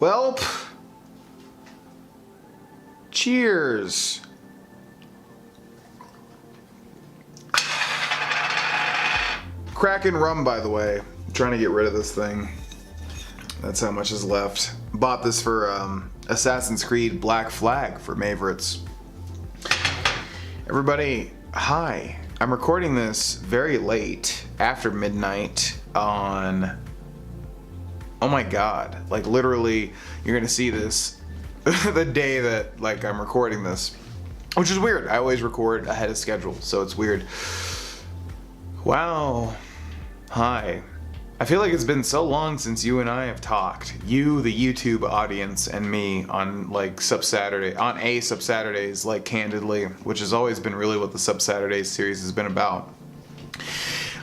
Well, cheers. Cracking rum, by the way. I'm trying to get rid of this thing. That's how much is left. Bought this for Assassin's Creed Black Flag for Maverits. Everybody, hi. I'm recording this very late, after midnight, on... Oh my god. Like, literally, you're gonna see this the day that, like, I'm recording this. Which is weird. I always record ahead of schedule, so it's weird. Wow. Hi. I feel like it's been so long since you and I have talked. You, the YouTube audience, and me on like Sub Saturdays, like Candidly, which has always been really what the Sub Saturdays series has been about.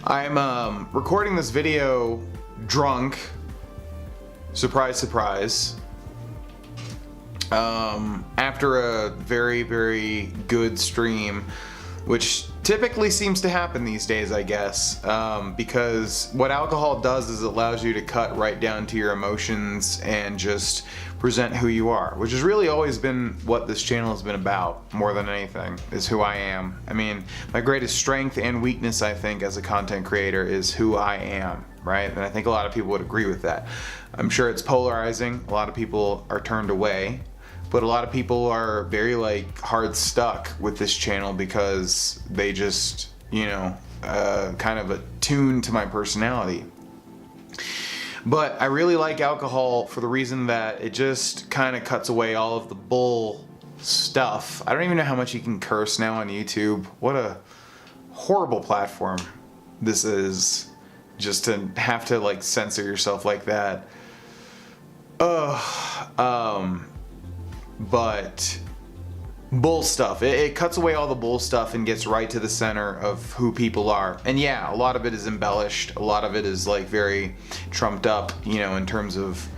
I'm recording this video drunk. Surprise, surprise. After a very, very good stream, which typically seems to happen these days, I guess, because what alcohol does is it allows you to cut right down to your emotions and just present who you are, which has really always been what this channel has been about, more than anything, is who I am. I mean, my greatest strength and weakness, I think, as a content creator is who I am, right? And I think a lot of people would agree with that. I'm sure it's polarizing. A lot of people are turned away. But a lot of people are very like hard stuck with this channel because they just, you know, kind of attuned to my personality. But I really like alcohol for the reason that it just kind of cuts away all of the bull stuff. I don't even know how much you can curse now on YouTube. What a horrible platform this is, just to have to like censor yourself like that. But bull stuff, it cuts away all the bull stuff and gets right to the center of who people are. And yeah, a lot of it is embellished, a lot of it is like very trumped up, you know, in terms of,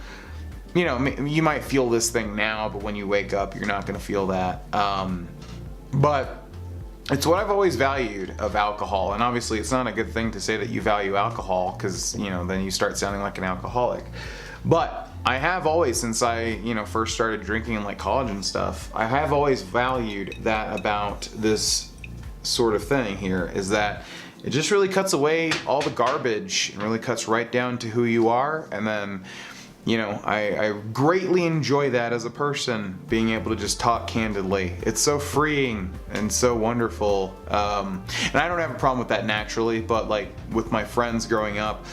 you know, you might feel this thing now, but when you wake up you're not going to feel that. But it's what I've always valued of alcohol, and obviously it's not a good thing to say that you value alcohol, because, you know, then you start sounding like an alcoholic. But I have always, since I, you know, first started drinking in like college and stuff, I have always valued that about this sort of thing here, is that it just really cuts away all the garbage and really cuts right down to who you are. And then, you know, I greatly enjoy that as a person, being able to just talk candidly. It's so freeing and so wonderful. And I don't have a problem with that naturally, but like with my friends growing up,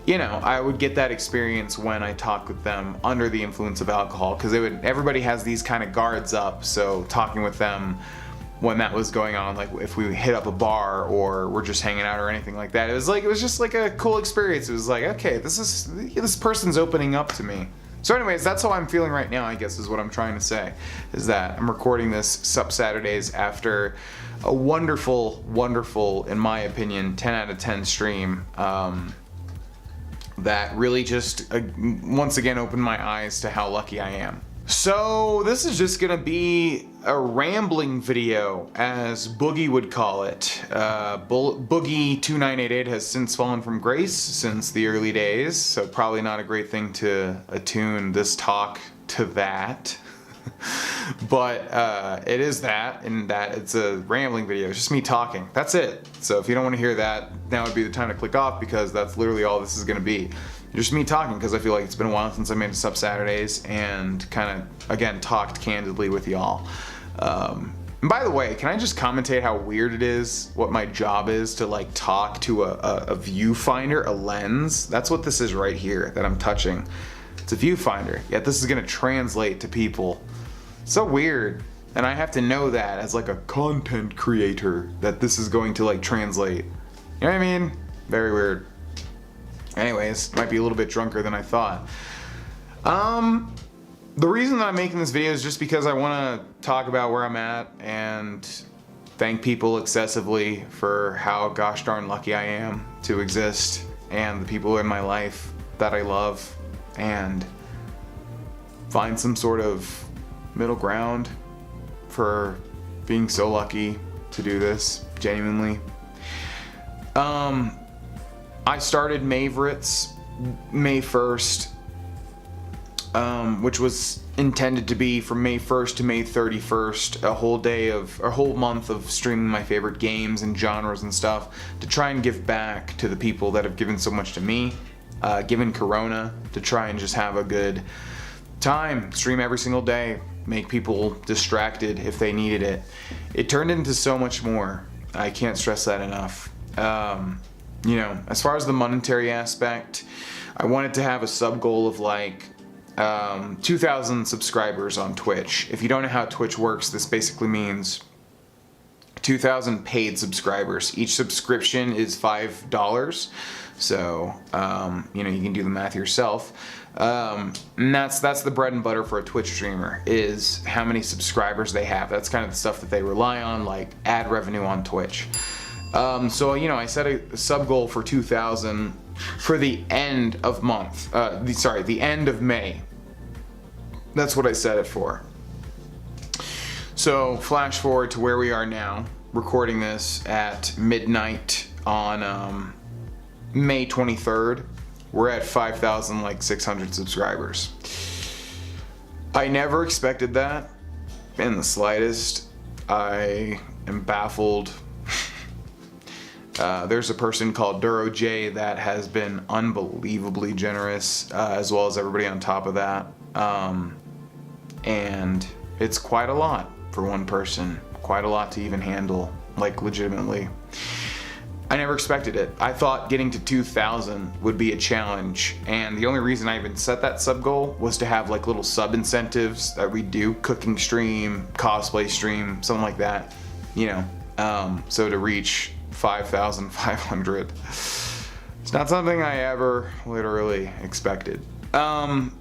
you know, I would get that experience when I talk with them under the influence of alcohol, because everybody has these kind of guards up. So talking with them when that was going on, like if we hit up a bar or we're just hanging out or anything like that, it was just like a cool experience. It was like, okay, this person's opening up to me. So anyways, that's how I'm feeling right now, I guess, is what I'm trying to say, is that I'm recording this Sup Saturdays after a wonderful, wonderful, in my opinion, 10 out of 10 stream. That really just, once again, opened my eyes to how lucky I am. So this is just gonna be a rambling video, as Boogie would call it. Boogie2988 has since fallen from grace since the early days, so probably not a great thing to attune this talk to that. But it is that, in that it's a rambling video. It's just me talking. That's it. So if you don't want to hear that, now would be the time to click off, because that's literally all this is going to be. Just me talking, because I feel like it's been a while since I made a Sup Saturdays and kind of, again, talked candidly with y'all. And by the way, can I just commentate how weird it is, what my job is, to like talk to a viewfinder, a lens? That's what this is right here that I'm touching. It's a viewfinder, yet this is going to translate to people. So weird. And I have to know that as like a content creator, that this is going to like translate. You know what I mean? Very weird. Anyways, might be a little bit drunker than I thought. The reason that I'm making this video is just because I want to talk about where I'm at and thank people excessively for how gosh darn lucky I am to exist, and the people in my life that I love, and find some sort of middle ground for being so lucky to do this, genuinely. I started Maverits May 1st. which was intended to be from May 1st to May 31st, a whole month of streaming my favorite games and genres and stuff to try and give back to the people that have given so much to me, given Corona, to try and just have a good time, stream every single day, make people distracted if they needed it. It turned into so much more. I can't stress that enough. You know, as far as the monetary aspect, I wanted to have a sub goal of like 2,000 subscribers on Twitch. If you don't know how Twitch works, this basically means 2,000 paid subscribers. Each subscription is $5. So, you know, you can do the math yourself. And that's the bread and butter for a Twitch streamer, is how many subscribers they have. That's kind of the stuff that they rely on, like ad revenue on Twitch. So, you know, I set a sub goal for 2,000 for the end of the end of May. That's what I set it for. So, flash forward to where we are now, recording this at midnight on May 23rd. We're at 5,600 subscribers. I never expected that in the slightest. I am baffled. There's a person called Duro J that has been unbelievably generous, as well as everybody on top of that. And it's quite a lot for one person. Quite a lot to even handle, like legitimately. I never expected it. I thought getting to 2,000 would be a challenge, and the only reason I even set that sub goal was to have like little sub incentives that we do, cooking stream, cosplay stream, something like that, you know. So to reach 5,500, it's not something I ever literally expected. I'm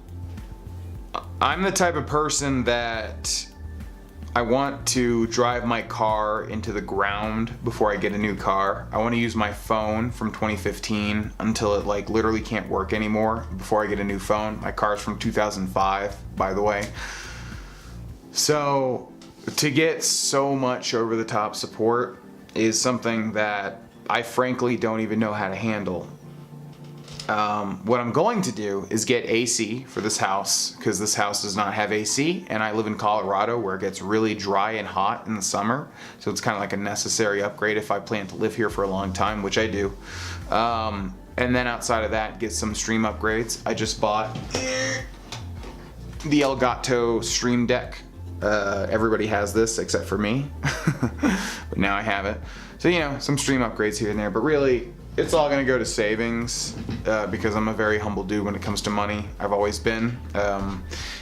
the type of person that I want to drive my car into the ground before I get a new car. I want to use my phone from 2015 until it like literally can't work anymore before I get a new phone. My car's from 2005, by the way. So to get so much over the top support is something that I frankly don't even know how to handle. What I'm going to do is get AC for this house, because this house does not have AC, and I live in Colorado where it gets really dry and hot in the summer, so it's kind of like a necessary upgrade if I plan to live here for a long time, which I do. And then outside of that, get some stream upgrades. I just bought the Elgato Stream Deck. Everybody has this except for me, but now I have it. So, you know, some stream upgrades here and there, but really, it's all gonna go to savings, because I'm a very humble dude when it comes to money. I've always been.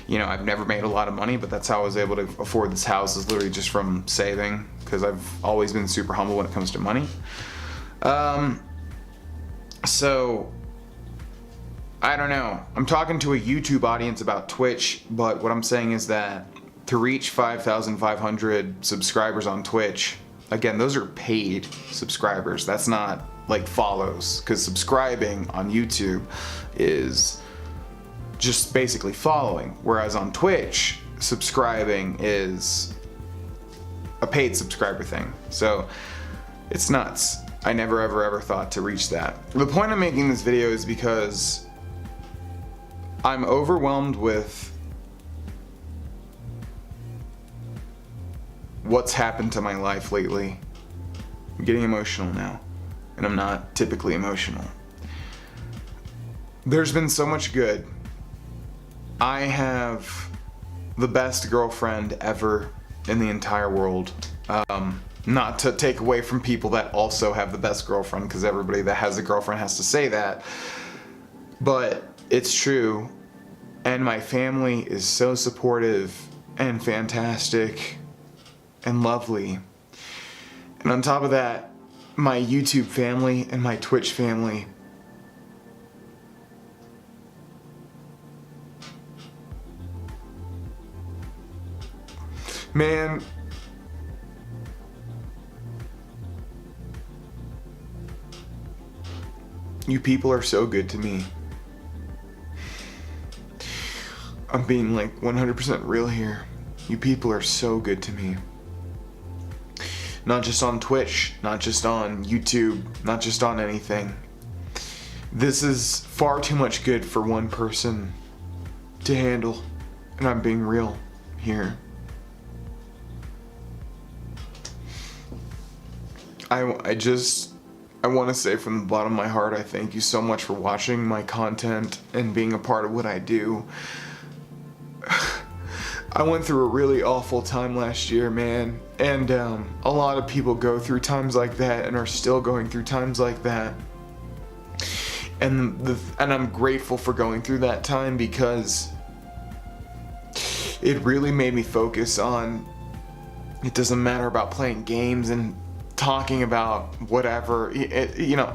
You know, I've never made a lot of money, but that's how I was able to afford this house, is literally just from saving, because I've always been super humble when it comes to money. So, I don't know. I'm talking to a YouTube audience about Twitch, but what I'm saying is that to reach 5,500 subscribers on Twitch, again, those are paid subscribers. That's not like follows, because subscribing on YouTube is just basically following, whereas on Twitch, subscribing is a paid subscriber thing. So it's nuts. I never ever thought to reach that. The point I'm making this video is because I'm overwhelmed with what's happened to my life lately. I'm getting emotional now, and I'm not typically emotional. There's been so much good. I have the best girlfriend ever in the entire world. Not to take away from people that also have the best girlfriend, because everybody that has a girlfriend has to say that, but it's true. And my family is so supportive and fantastic and lovely. And on top of that, my YouTube family and my Twitch family. Man, you people are so good to me. I'm being like 100% real here. You people are so good to me. Not just on Twitch, not just on YouTube, not just on anything. This is far too much good for one person to handle, and I'm being real here. I want to say from the bottom of my heart, I thank you so much for watching my content and being a part of what I do. I went through a really awful time last year, man, and a lot of people go through times like that and are still going through times like that. And I'm grateful for going through that time, because it really made me focus on, it doesn't matter about playing games and talking about whatever,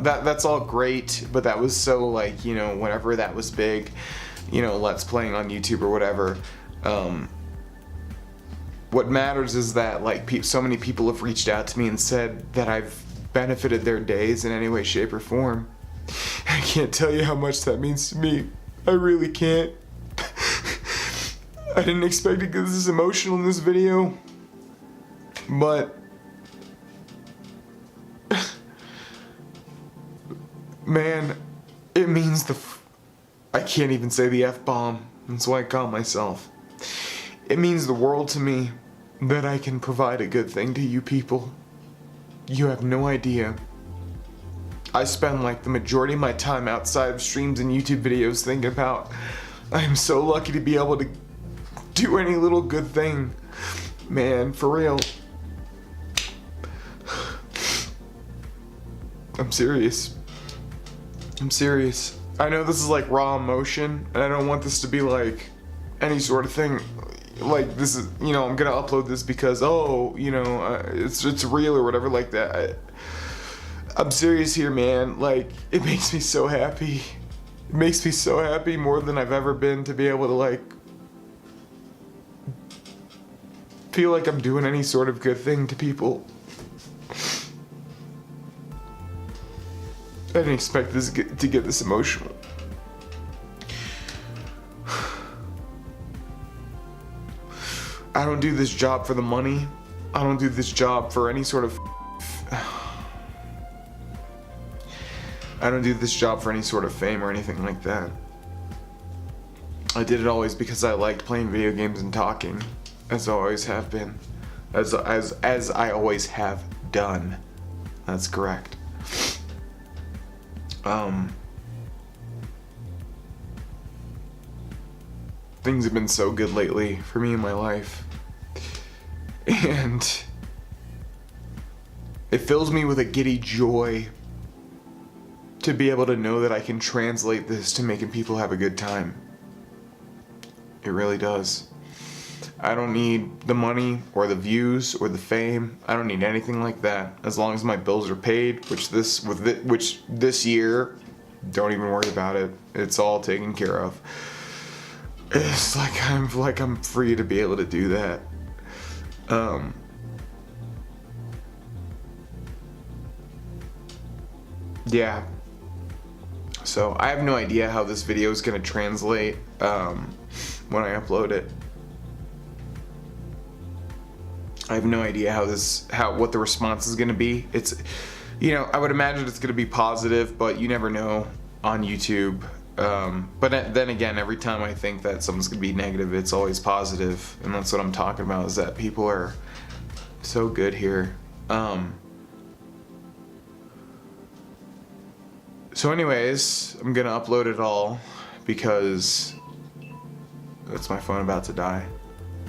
that's all great, but that was so like, whenever that was big, let's playing on YouTube or whatever. What matters is that like so many people have reached out to me and said that I've benefited their days in any way, shape, or form. I can't tell you how much that means to me. I really can't. I didn't expect to get this emotional in this video, but man, it means I can't even say the F-bomb. That's why I caught myself. It means the world to me that I can provide a good thing to you people. You have no idea. I spend like the majority of my time outside of streams and YouTube videos thinking about, I'm so lucky to be able to do any little good thing. Man, for real. I'm serious. I'm serious. I know this is like raw emotion, and I don't want this to be like any sort of thing. Like this is, I'm gonna upload this because, it's real or whatever like that. I'm serious here, man. Like, it makes me so happy. It makes me so happy, more than I've ever been, to be able to like feel like I'm doing any sort of good thing to people. I didn't expect this to get this emotional. I don't do this job for the money. I don't do this job for any sort of I don't do this job for any sort of fame or anything like that. I did it always because I liked playing video games and talking, as I always have been, as I always have done. That's correct. Things have been so good lately for me in my life, and it fills me with a giddy joy to be able to know that I can translate this to making people have a good time. It really does. I don't need the money or the views or the fame. I don't need anything like that. As long as my bills are paid, which this year, don't even worry about it. It's all taken care of. It's like I'm free to be able to do that. Yeah. So I have no idea how this video is going to translate when I upload it. I have no idea what the response is going to be. It's, I would imagine it's going to be positive, but you never know on YouTube. But then again, every time I think that something's going to be negative, it's always positive. And that's what I'm talking about, is that people are so good here. So anyways, I'm going to upload it all because that's my phone about to die.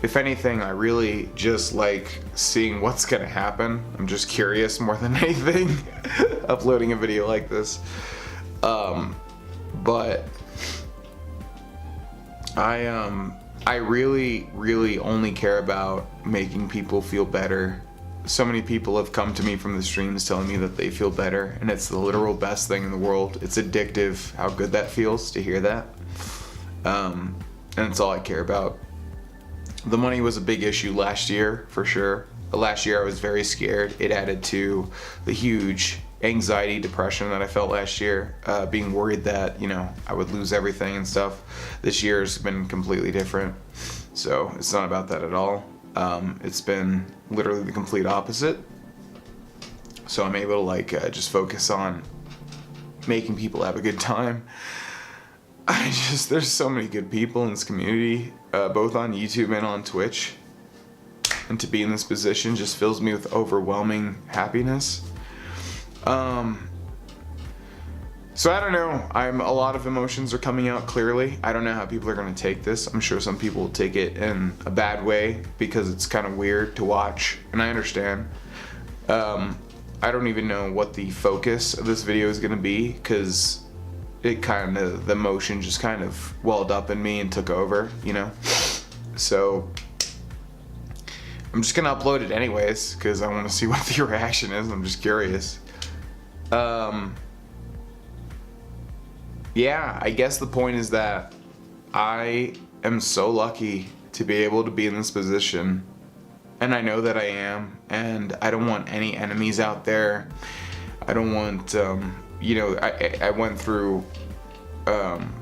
If anything, I really just like seeing what's going to happen. I'm just curious more than anything uploading a video like this. But I really only care about making people feel better. So many people have come to me from the streams telling me that they feel better, and it's the literal best thing in the world. It's addictive how good that feels to hear that. And it's all I care about. The money was a big issue last year, for sure. Last year I was very scared. It added to the huge anxiety, depression that I felt last year, being worried that, I would lose everything and stuff. This year's been completely different. So it's not about that at all. It's been literally the complete opposite. So I'm able to just focus on making people have a good time. there's so many good people in this community, both on YouTube and on Twitch. And to be in this position just fills me with overwhelming happiness. So I don't know. A lot of emotions are coming out clearly. I don't know how people are going to take this. I'm sure some people will take it in a bad way because it's kind of weird to watch, and I understand. I don't even know what the focus of this video is going to be because the emotion just kind of welled up in me and took over, you know? So I'm just gonna upload it anyways because I want to see what the reaction is. I'm just curious. Yeah, I guess the point is that I am so lucky to be able to be in this position, and I know that I am, and I don't want any enemies out there. I don't want, you know, I went through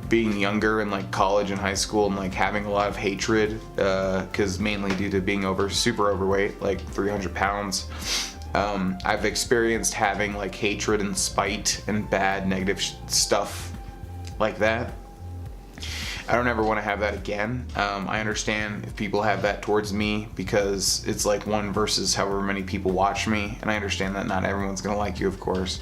being younger in like college and high school and like having a lot of hatred, because mainly due to being super overweight, like 300 pounds. I've experienced having like hatred and spite and bad negative stuff like that. I don't ever want to have that again. I understand if people have that towards me because it's like one versus however many people watch me, and I understand that not everyone's gonna like you, of course,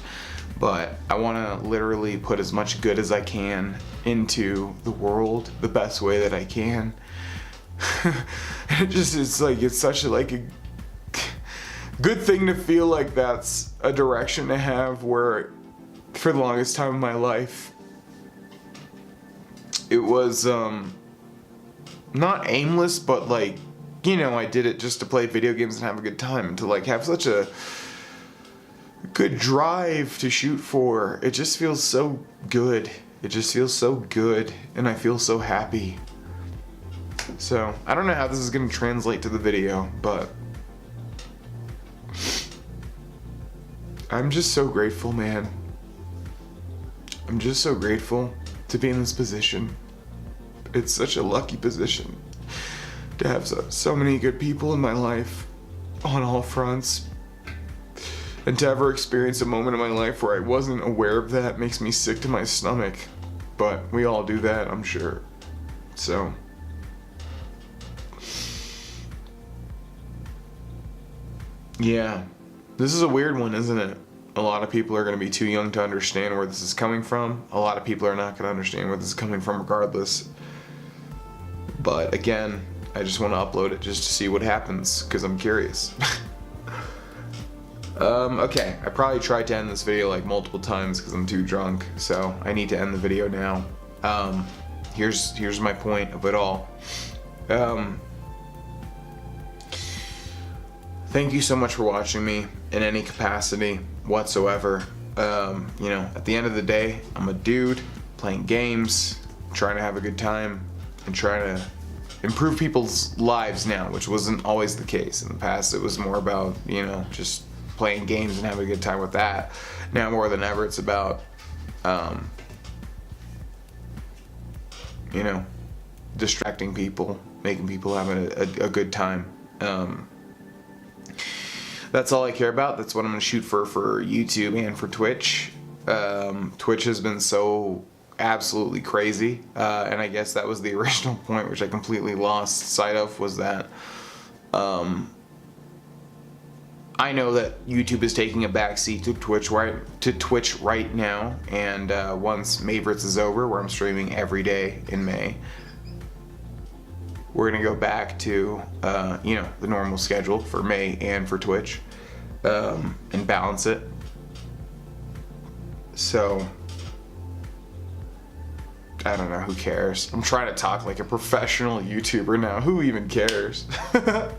but I want to literally put as much good as I can into the world the best way that I can. It's such a good thing to feel like that's a direction to have, where for the longest time of my life it was not aimless, but like, you know, I did it just to play video games and have a good time, and to like have such a good drive to shoot for. It just feels so good. It just feels so good, and I feel so happy. So I don't know how this is going to translate to the video, but I'm just so grateful, man. I'm just so grateful to be in this position. It's such a lucky position to have so many good people in my life on all fronts. And to ever experience a moment in my life where I wasn't aware of that makes me sick to my stomach. But we all do that, I'm sure. So yeah, this is a weird one, isn't it? A lot of people are going to be too young to understand where this is coming from. A lot of people are not going to understand where this is coming from regardless. But again, I just want to upload it just to see what happens because I'm curious. Okay, I probably tried to end this video like multiple times because I'm too drunk, so I need to end the video now. Here's my point of it all. Thank you so much for watching me in any capacity whatsoever. You know, at the end of the day, I'm a dude playing games, trying to have a good time, and trying to improve people's lives now, which wasn't always the case. In the past, it was more about, you know, just playing games and having a good time with that. Now more than ever, it's about, you know, distracting people, making people have a good time. That's all I care about. That's what I'm going to shoot for YouTube and for Twitch. Twitch has been so absolutely crazy, and I guess that was the original point, which I completely lost sight of, was that I know that YouTube is taking a backseat to Twitch right now, and once Favorites is over, where I'm streaming every day in May, we're gonna go back to you know, the normal schedule for May and for Twitch, and balance it. So I don't know, who cares? I'm trying to talk like a professional YouTuber now. Who even cares? It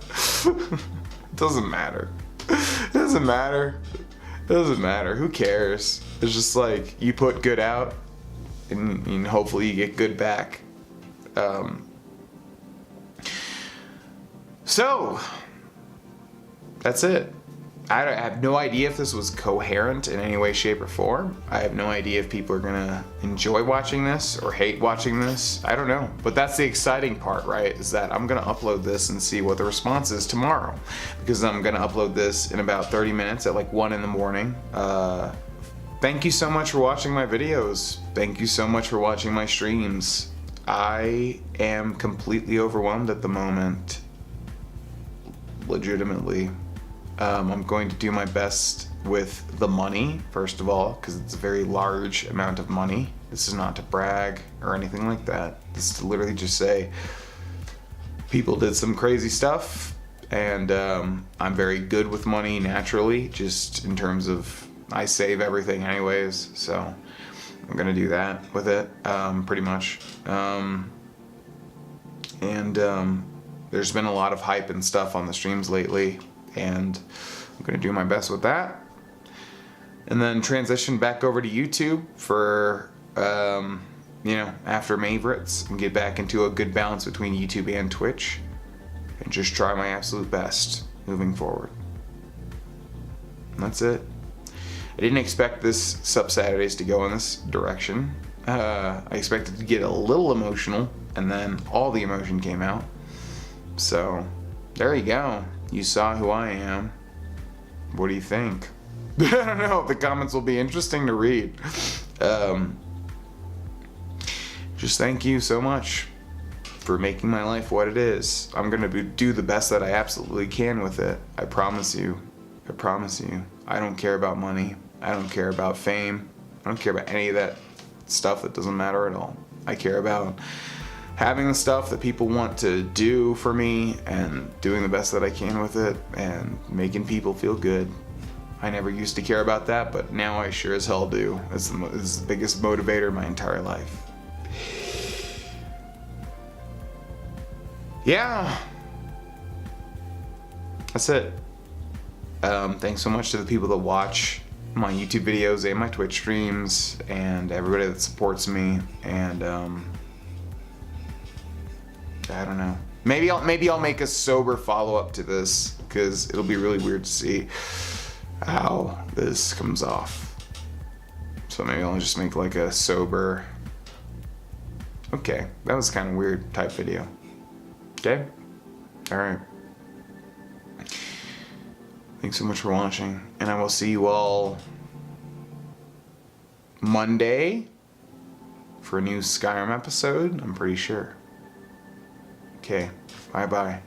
doesn't matter. It doesn't matter. It doesn't matter. Who cares? It's just like, you put good out and hopefully you get good back. So that's it. I have no idea if this was coherent in any way, shape, or form. I have no idea if people are gonna enjoy watching this or hate watching this. I don't know. But that's the exciting part, right? Is that I'm gonna upload this and see what the response is tomorrow. Because I'm gonna upload this in about 30 minutes at like 1 in the morning. thank you so much for watching my videos. Thank you so much for watching my streams. I am completely overwhelmed at the moment. Legitimately. I'm going to do my best with the money, first of all, because it's a very large amount of money. This is not to brag or anything like that. This is to literally just say people did some crazy stuff, and I'm very good with money naturally, just in terms of I save everything anyways, so I'm gonna do that with it, pretty much. There's been a lot of hype and stuff on the streams lately, and I'm gonna do my best with that. And then transition back over to YouTube for, after favorites, and get back into a good balance between YouTube and Twitch, and just try my absolute best moving forward. And that's it. I didn't expect this Sub Saturdays to go in this direction. I expected to get a little emotional, and then all the emotion came out. So, there you go. You saw who I am. What do you think? I don't know. The comments will be interesting to read. Just thank you so much for making my life what it is. I'm gonna do the best that I absolutely can with it. I promise you. I promise you. I don't care about money. I don't care about fame. I don't care about any of that stuff. That doesn't matter at all. I care about having the stuff that people want to do for me and doing the best that I can with it and making people feel good. I never used to care about that, but now I sure as hell do. It's the biggest motivator of my entire life. Yeah. That's it. Thanks so much to the people that watch my YouTube videos and my Twitch streams, and everybody that supports me, and I don't know. Maybe I'll make a sober follow-up to this, because it'll be really weird to see how this comes off. So maybe I'll just make like a sober, okay, that was kind of weird type video. Okay? Alright. Thanks so much for watching, and I will see you all Monday for a new Skyrim episode, I'm pretty sure. Okay, bye-bye.